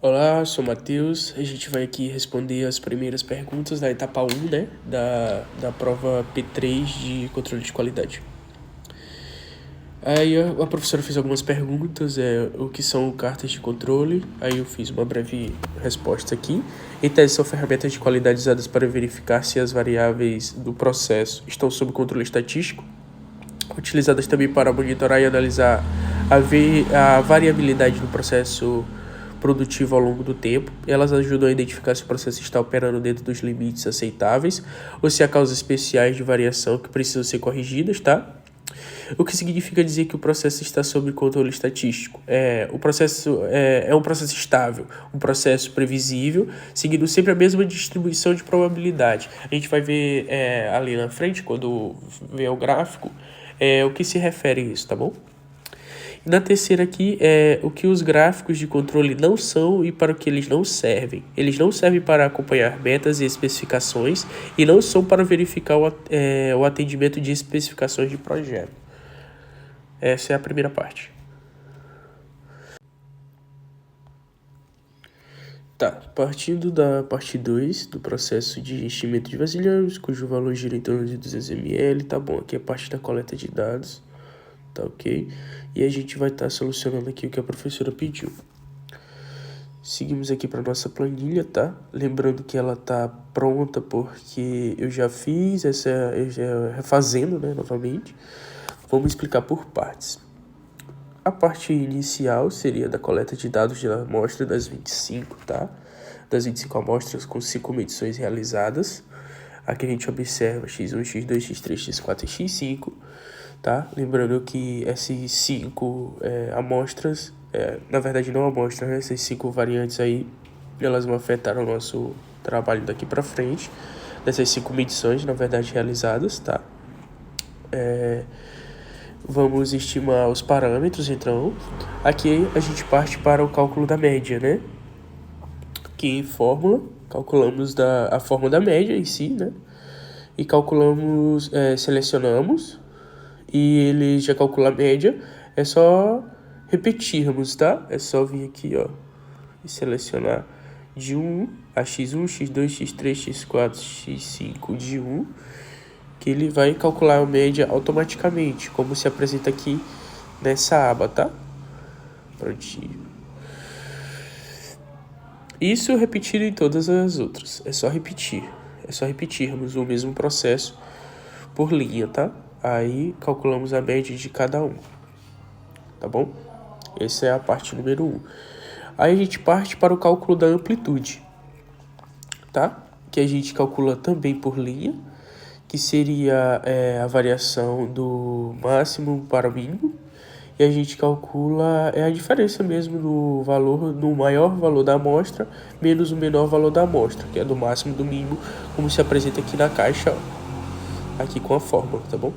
Olá, sou o Matheus. A gente vai aqui responder as primeiras perguntas da etapa 1, né? Da prova P3 de controle de qualidade. Aí a professora fez algumas perguntas, o que são cartas de controle. Aí eu fiz uma breve resposta aqui. Em tese, são ferramentas de qualidade usadas para verificar se as variáveis do processo estão sob controle estatístico, utilizadas também para monitorar e analisar a variabilidade do processo produtivo ao longo do tempo. Elas ajudam a identificar se o processo está operando dentro dos limites aceitáveis ou se há causas especiais de variação que precisam ser corrigidas, tá? O que significa dizer que o processo está sob controle estatístico. O processo é um processo estável, um processo previsível, seguindo sempre a mesma distribuição de probabilidade. A gente vai ver ali na frente, quando ver o gráfico, o que se refere a isso, tá bom? E na terceira aqui é o que os gráficos de controle não são e para o que eles não servem. Eles não servem para acompanhar metas e especificações e não são para verificar o atendimento de especificações de projeto. Essa é a primeira parte. Tá, partindo da parte 2 do processo de enchimento de vasilhames, cujo valor gira em torno de 200 ml, tá bom, aqui é a parte da coleta de dados, tá ok? E a gente vai estar solucionando aqui o que a professora pediu. Seguimos aqui para nossa planilha, tá? Lembrando que ela tá pronta porque eu já fiz refazendo, né, novamente. Vamos explicar por partes. A parte inicial seria da coleta de dados de amostra das 25, tá? Das 25 amostras com 5 medições realizadas. Aqui a gente observa X1, X2, X3, X4 e X5, tá? Lembrando que essas 5 amostras, na verdade não amostras, né? Essas 5 variantes aí, elas vão afetar o nosso trabalho daqui para frente. Dessas 5 medições, na verdade, realizadas, tá? Vamos estimar os parâmetros, então. Aqui a gente parte para o cálculo da média, né? Que fórmula, calculamos a fórmula da média em si, né? E calculamos, selecionamos, e ele já calcula a média. É só repetirmos, tá? É só vir aqui, ó, e selecionar de 1 a x1, x2, x3, x4, x5 de 1, que ele vai calcular a média automaticamente, como se apresenta aqui nessa aba, tá? Prontinho. Isso repetido em todas as outras. É só repetir. É só repetirmos o mesmo processo por linha, tá? Aí calculamos a média de cada um. Tá bom? Essa é a parte número 1. Aí a gente parte para o cálculo da amplitude, tá? Que a gente calcula também por linha, que seria a variação do máximo para o mínimo. E a gente calcula a diferença mesmo do valor, do maior valor da amostra, menos o menor valor da amostra, que é do máximo e do mínimo, como se apresenta aqui na caixa, ó, aqui com a fórmula, tá bom?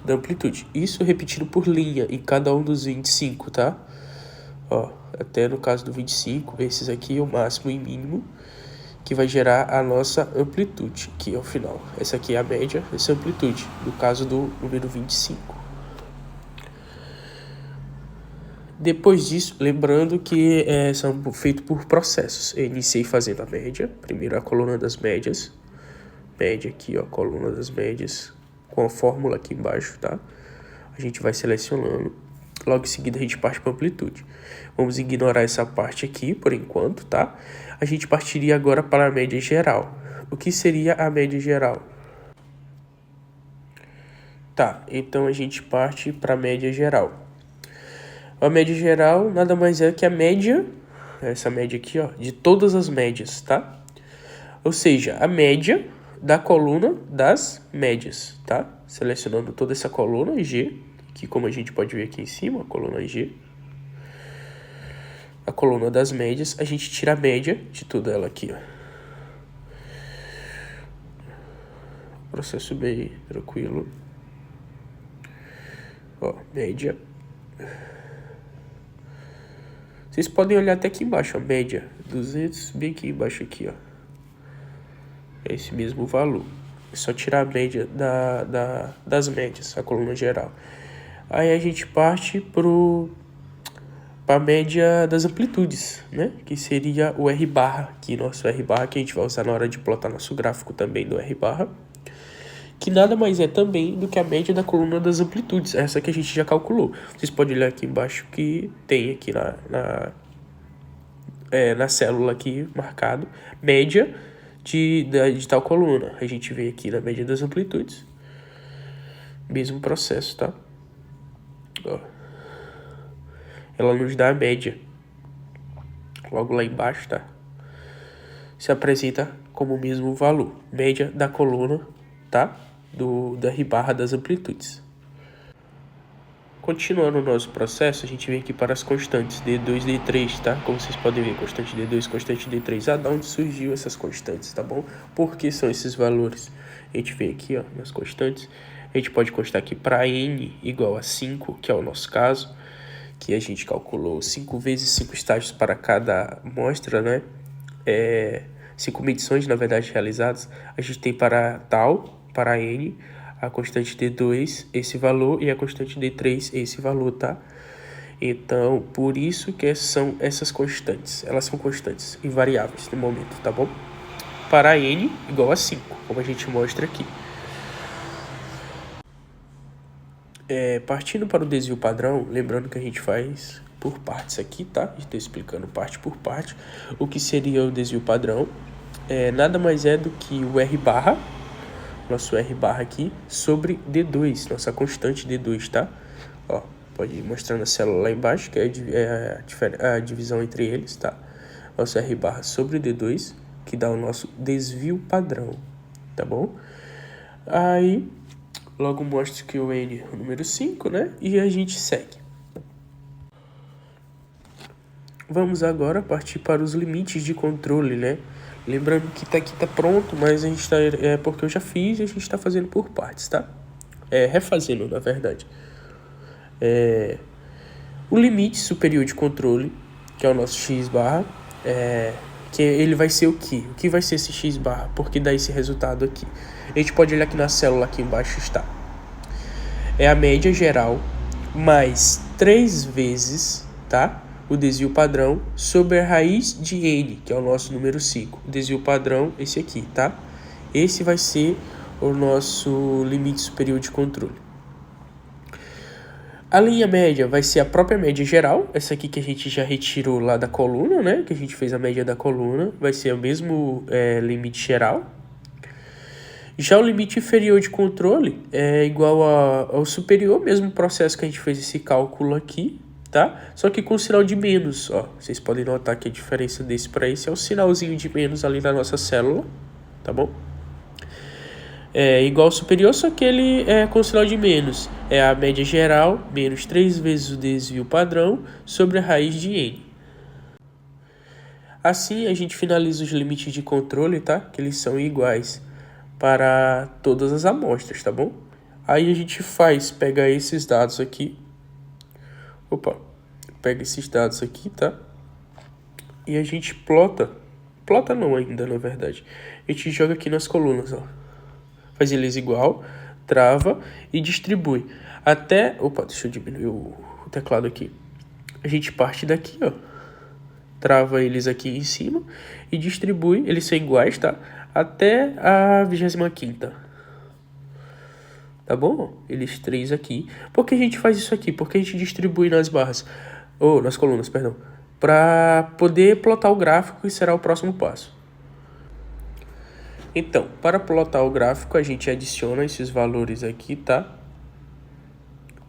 Da amplitude. Isso repetido por linha em cada um dos 25, tá? Ó, até no caso do 25, esses aqui é o máximo e mínimo, que vai gerar a nossa amplitude, que é o final. Essa aqui é a média, essa é a amplitude, no caso do número 25. Depois disso, lembrando que são feitos por processos. Eu iniciei fazendo a média, primeiro a coluna das médias, média aqui, ó, coluna das médias, com a fórmula aqui embaixo, tá? A gente vai selecionando, logo em seguida a gente parte para amplitude. Vamos ignorar essa parte aqui por enquanto, tá? A gente partiria agora para a média geral. O que seria a média geral? Tá, então a gente parte para a média geral. A média geral nada mais é que a média, essa média aqui, ó, de todas as médias, tá? Ou seja, a média da coluna das médias, tá? Selecionando toda essa coluna G, que como a gente pode ver aqui em cima, a coluna G. A coluna das médias, a gente tira a média de toda ela aqui, ó. Processo bem tranquilo. Ó, média. Vocês podem olhar até aqui embaixo, a média, 200, bem aqui embaixo aqui, ó. É esse mesmo valor. É só tirar a média das médias, a coluna geral. Aí a gente parte para a média das amplitudes, né? Que seria o R barra, que nosso R barra que a gente vai usar na hora de plotar nosso gráfico também do R barra, que nada mais é também do que a média da coluna das amplitudes, essa que a gente já calculou. Vocês podem olhar aqui embaixo que tem aqui na célula aqui marcado, média de tal coluna. A gente vem aqui na média das amplitudes, mesmo processo, tá? Ó. Ela nos dá a média. Logo lá embaixo, tá? Se apresenta como o mesmo valor. Média da coluna, tá? Da R barra das amplitudes. Continuando o nosso processo, a gente vem aqui para as constantes D2 e D3, tá? Como vocês podem ver, constante D2, constante D3. Ah, da onde surgiu essas constantes, tá bom? Por que são esses valores? A gente vem aqui, ó, nas constantes. A gente pode constar aqui para N igual a 5, que é o nosso caso, que a gente calculou 5 vezes 5 estágios para cada amostra, né? 5 medições, na verdade, realizadas. A gente tem para tal, para N, a constante D2, esse valor, e a constante D3, esse valor, tá? Então, por isso que são essas constantes. Elas são constantes, invariáveis no momento, tá bom? Para N igual a 5, como a gente mostra aqui. Partindo para o desvio padrão, lembrando que a gente faz por partes aqui, tá? Estou explicando parte por parte. O que seria o desvio padrão nada mais é do que o R barra, nosso R barra aqui, sobre D2, nossa constante D2, tá? Ó, pode ir mostrando a célula lá embaixo, que é a divisão entre eles, tá? Nosso R barra sobre D2, que dá o nosso desvio padrão, tá bom? Aí, logo mostro que o N é o número 5, né? E a gente segue. Vamos agora partir para os limites de controle, né? Lembrando que aqui tá pronto, mas a gente tá, porque eu já fiz e a gente tá fazendo por partes, tá? Refazendo, na verdade. O limite superior de controle, que é o nosso x barra, que ele vai ser o quê? O que vai ser esse x barra? Porque dá esse resultado aqui. A gente pode olhar aqui na célula, aqui embaixo está. É a média geral mais 3 vezes, tá? O desvio padrão sobre a raiz de n, que é o nosso número 5. O desvio padrão, esse aqui, tá? Esse vai ser o nosso limite superior de controle. A linha média vai ser a própria média geral, essa aqui que a gente já retirou lá da coluna, né? Que a gente fez a média da coluna, vai ser o mesmo limite geral. Já o limite inferior de controle é igual ao superior, mesmo processo que a gente fez esse cálculo aqui, tá? Só que com sinal de menos, ó. Vocês podem notar que a diferença desse para esse é o sinalzinho de menos ali na nossa célula, tá bom? Igual ao superior, só que ele é com sinal de menos. É a média geral menos 3 vezes o desvio padrão sobre a raiz de n. Assim, a gente finaliza os limites de controle, tá? Que eles são iguais para todas as amostras, tá bom? Aí a gente pega esses dados aqui. Pega esses dados aqui, tá? E a gente plota não ainda, na verdade. A gente joga aqui nas colunas, ó. Faz eles igual, trava e distribui. Até... deixa eu diminuir o teclado aqui. A gente parte daqui, ó. Trava eles aqui em cima e distribui. Eles são iguais, tá? Até a 25ª. Tá bom? Eles 3 aqui. Por que a gente faz isso aqui? Porque a gente distribui nas barras. Nas colunas, perdão. Para poder plotar o gráfico, que será o próximo passo. Então, para plotar o gráfico, a gente adiciona esses valores aqui, tá?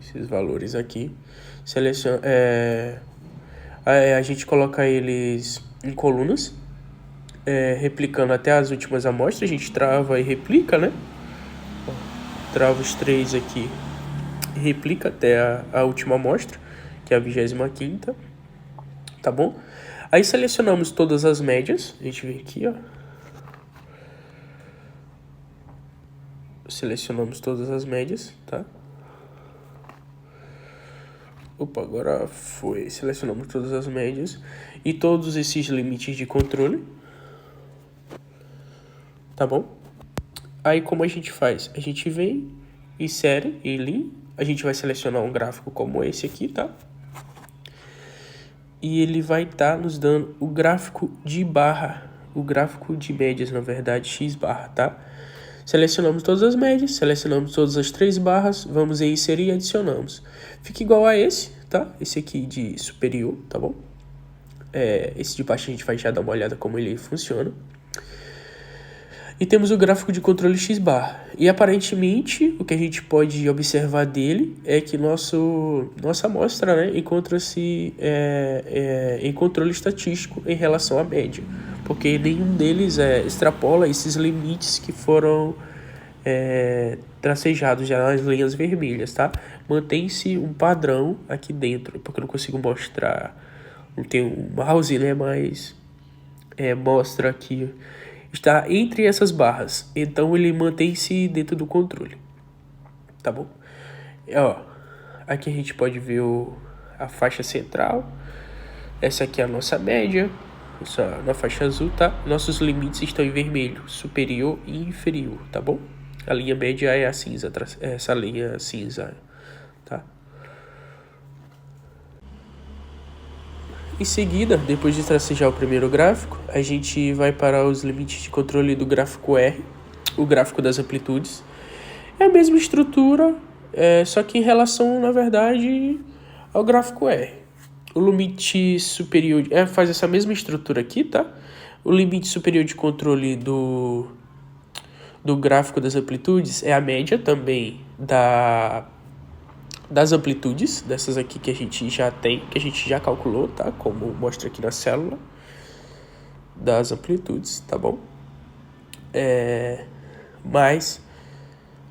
Esses valores aqui. Seleciona... a gente coloca eles em colunas. Replicando até as últimas amostras. A gente trava e replica, né? Trava os 3 aqui e replica até a última amostra, que é a 25ª, tá bom? Aí selecionamos todas as médias, a gente vem aqui, ó. Selecionamos todas as médias, tá? Agora foi. Selecionamos todas as médias e todos esses limites de controle, tá bom? Aí como a gente faz? A gente vem, insere em Lean, a gente vai selecionar um gráfico como esse aqui, tá? e ele vai estar nos dando o gráfico de barra, o gráfico de médias, na verdade, x barra, tá? Selecionamos todas as médias, selecionamos todas as 3 barras, vamos em inserir e adicionamos. Fica igual a esse, tá? Esse aqui de superior, tá bom? Esse de baixo a gente vai já dar uma olhada como ele funciona. E temos o gráfico de controle x bar. E aparentemente o que a gente pode observar dele é que nossa amostra, né, encontra-se em controle estatístico em relação à média. Porque nenhum deles extrapola esses limites que foram tracejados já nas linhas vermelhas, tá? Mantém-se um padrão aqui dentro, porque eu não consigo mostrar, não tenho um mouse, né, mas mostra aqui, está entre essas barras, então ele mantém-se dentro do controle, tá bom? Aqui a gente pode ver a faixa central, essa aqui é a nossa média, na faixa azul, tá? Nossos limites estão em vermelho, superior e inferior, tá bom? A linha média é a cinza, essa linha cinza, tá? Em seguida, depois de tracejar o primeiro gráfico, a gente vai para os limites de controle do gráfico R, o gráfico das amplitudes. É a mesma estrutura, só que em relação, na verdade, ao gráfico R. O limite superior faz essa mesma estrutura aqui, tá? O limite superior de controle do gráfico das amplitudes é a média também das amplitudes, dessas aqui que a gente já tem, que a gente já calculou, tá? Como mostra aqui na célula das amplitudes, tá bom? Mas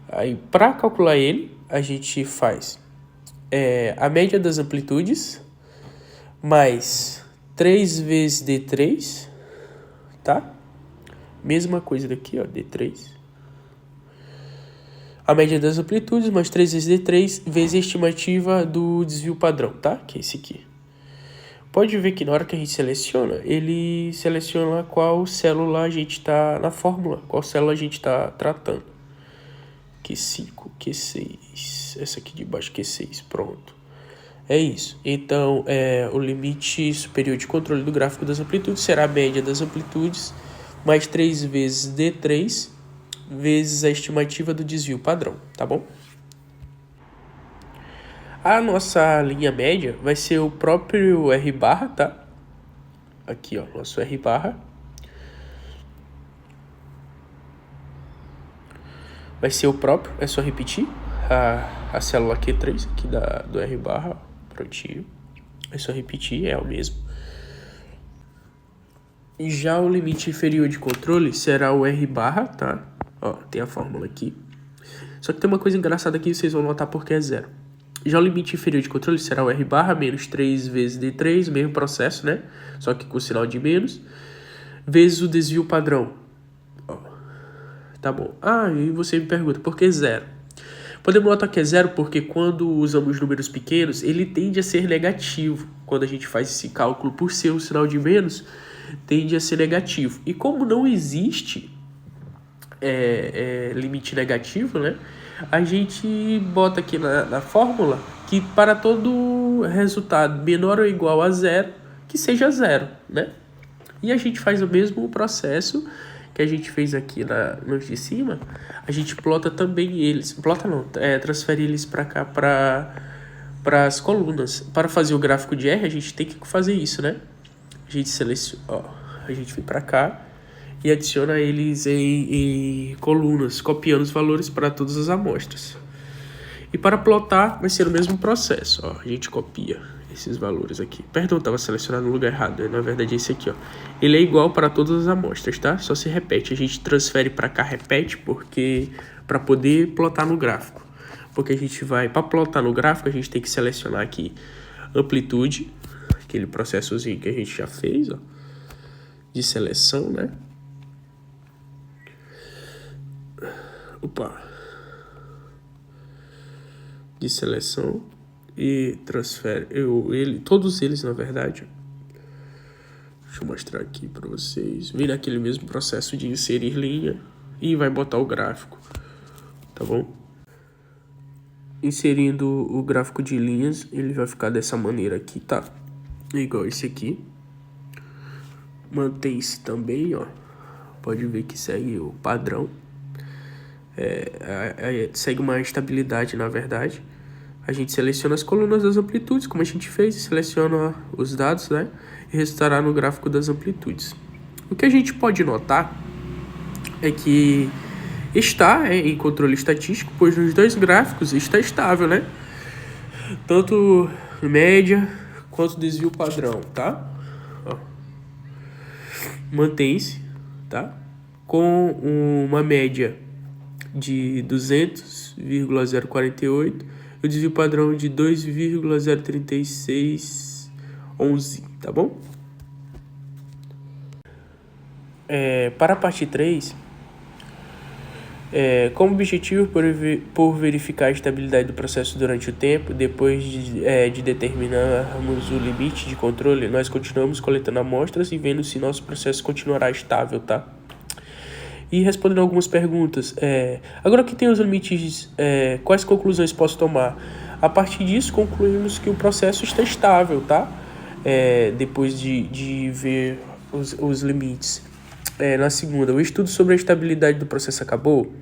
aí para calcular ele, a gente faz a média das amplitudes mais 3 vezes D3, tá? Mesma coisa daqui, ó, D3. A média das amplitudes mais 3 vezes D3 vezes a estimativa do desvio padrão, tá? Que é esse aqui. Pode ver que na hora que a gente seleciona, ele seleciona qual célula a gente está na fórmula, qual célula a gente está tratando. Q5, Q6, essa aqui de baixo, Q6, pronto. É isso. Então, o limite superior de controle do gráfico das amplitudes será a média das amplitudes mais 3 vezes D3 vezes a estimativa do desvio padrão, tá bom? A nossa linha média vai ser o próprio R barra, tá? Aqui, ó, nosso R barra. Vai ser o próprio, é só repetir a célula Q3 aqui do R barra, prontinho. É só repetir, é o mesmo. E já o limite inferior de controle será o R barra, tá? Ó, tem a fórmula aqui. Só que tem uma coisa engraçada aqui, vocês vão notar porque é zero. Já o limite inferior de controle será o R barra menos 3 vezes D3, mesmo processo, né? Só que com sinal de menos, vezes o desvio padrão. Ó, tá bom. E você me pergunta, por que zero? Podemos notar que é zero porque quando usamos números pequenos, ele tende a ser negativo. Quando a gente faz esse cálculo, por ser um sinal de menos, tende a ser negativo. E como não existe limite negativo, né? A gente bota aqui na fórmula que para todo resultado menor ou igual a zero, que seja zero, né? E a gente faz o mesmo processo que a gente fez aqui nos de cima. A gente plota também eles, transfere eles para cá, para as colunas. Para fazer o gráfico de R, a gente tem que fazer isso, né? A gente seleciona, a gente vem para cá e adiciona eles em colunas, copiando os valores para todas as amostras. E para plotar vai ser o mesmo processo, ó. A gente copia esses valores aqui. Perdão, estava selecionado no lugar errado, na verdade é esse aqui, ó. Ele é igual para todas as amostras, tá? Só se repete, a gente transfere para cá, repete, porque para poder plotar no gráfico. Porque a gente vai, para plotar no gráfico, a gente tem que selecionar aqui amplitude, aquele processozinho que a gente já fez, ó, de seleção, né? De seleção e transfere todos eles, na verdade. Deixa eu mostrar aqui para vocês. Vem naquele mesmo processo de inserir linha e vai botar o gráfico, tá bom? Inserindo o gráfico de linhas, ele vai ficar dessa maneira aqui, tá? igual esse aqui. Mantém-se também, ó. Pode ver que segue o padrão. Segue uma estabilidade, na verdade. A gente seleciona as colunas das amplitudes, como a gente fez, seleciona os dados, né? E resultará no gráfico das amplitudes. O que a gente pode notar é que está em controle estatístico, pois nos dois gráficos está estável, né? Tanto média quanto desvio padrão, tá? Ó. Mantém-se, tá? Com uma média de 200,048 e o desvio padrão de 2,03611, tá bom? Para a parte 3, como objetivo por verificar a estabilidade do processo durante o tempo, depois de determinarmos o limite de controle, nós continuamos coletando amostras e vendo se nosso processo continuará estável, tá? E respondendo algumas perguntas, agora que tem os limites, quais conclusões posso tomar? A partir disso, concluímos que o processo está estável, tá? Depois de ver os limites. Na segunda, o estudo sobre a estabilidade do processo acabou.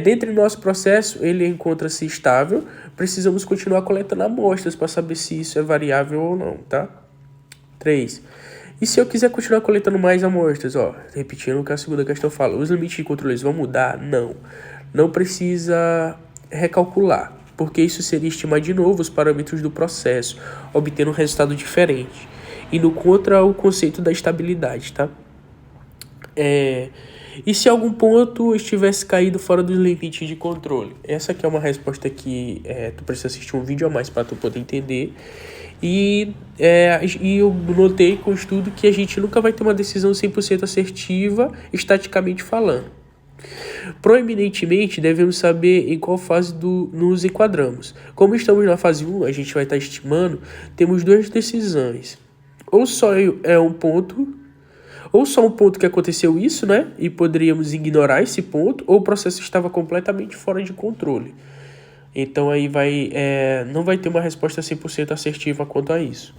Dentro do nosso processo, ele encontra-se estável. Precisamos continuar coletando amostras para saber se isso é variável ou não, tá? 3. E se eu quiser continuar coletando mais amostras? Repetindo o que a segunda questão fala. Os limites de controle vão mudar? Não. Não precisa recalcular, porque isso seria estimar de novo os parâmetros do processo, obtendo um resultado diferente, indo contra o conceito da estabilidade, tá? E se algum ponto estivesse caído fora do limite de controle? Essa aqui é uma resposta que tu precisa assistir um vídeo a mais para tu poder entender. E eu notei com o estudo que a gente nunca vai ter uma decisão 100% assertiva, estaticamente falando. Proeminentemente, devemos saber em qual fase nos enquadramos. Como estamos na fase 1, a gente vai estar estimando, temos duas decisões. Ou só um ponto que aconteceu isso, né? E poderíamos ignorar esse ponto, ou o processo estava completamente fora de controle. Então aí não vai ter uma resposta 100% assertiva quanto a isso.